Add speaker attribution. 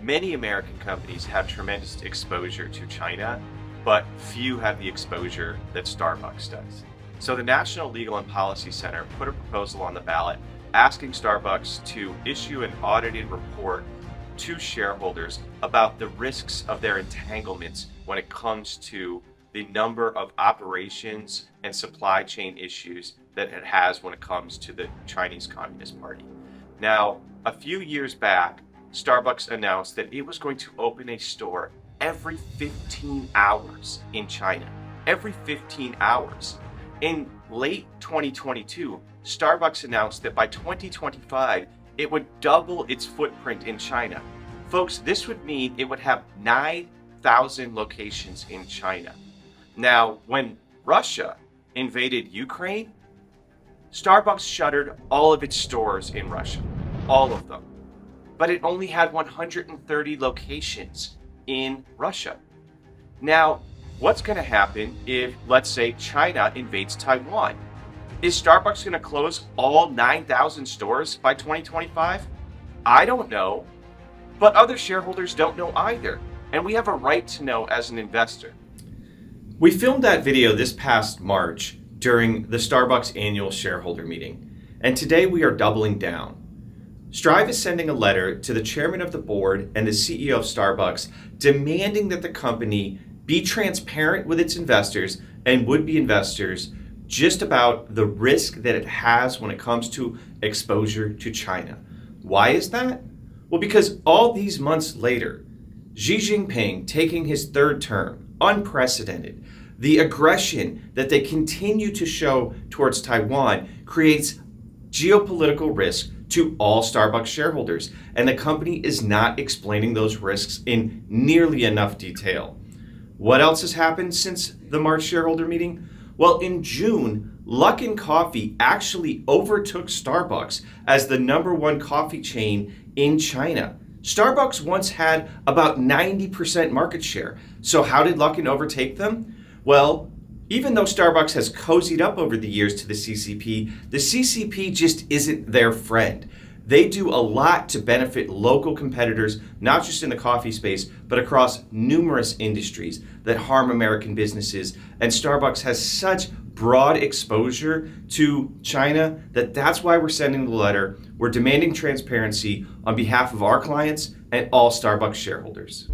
Speaker 1: Many American companies have tremendous exposure to China, but few have the exposure that Starbucks does. So the National Legal and Policy Center put a proposal on the ballot asking Starbucks to issue an audited report to shareholders about the risks of their entanglements when it comes to the number of operations and supply chain issues that it has when it comes to the Chinese Communist Party. Now, a few years back, Starbucks announced that it was going to open a store every 15 hours in China. Every 15 hours. In late 2022, Starbucks announced that by 2025, it would double its footprint in China. Folks, this would mean it would have 9,000 locations in China. Now, when Russia invaded Ukraine, Starbucks shuttered all of its stores in Russia. All of them. But it only had 130 locations in Russia. Now, what's going to happen if, let's say, China invades Taiwan? Is Starbucks going to close all 9,000 stores by 2025? I don't know, but other shareholders don't know either, and we have a right to know as an investor. We filmed that video this past March during the Starbucks annual shareholder meeting, and today we are doubling down. Strive is sending a letter to the chairman of the board and the CEO of Starbucks demanding that the company be transparent with its investors and would-be investors just about the risk that it has when it comes to exposure to China. Why is that? Well, because all these months later, Xi Jinping taking his third term, unprecedented, the aggression that they continue to show towards Taiwan creates geopolitical risk to all Starbucks shareholders, and the company is not explaining those risks in nearly enough detail. What else has happened since the March shareholder meeting? Well, in June, Luckin Coffee actually overtook Starbucks as the #1 coffee chain in China. Starbucks once had about 90% market share. So how did Luckin overtake them? Well, even though Starbucks has cozied up over the years to the CCP just isn't their friend. They do a lot to benefit local competitors, not just in the coffee space, but across numerous industries that harm American businesses. And Starbucks has such broad exposure to China that's why we're sending the letter. We're demanding transparency on behalf of our clients and all Starbucks shareholders.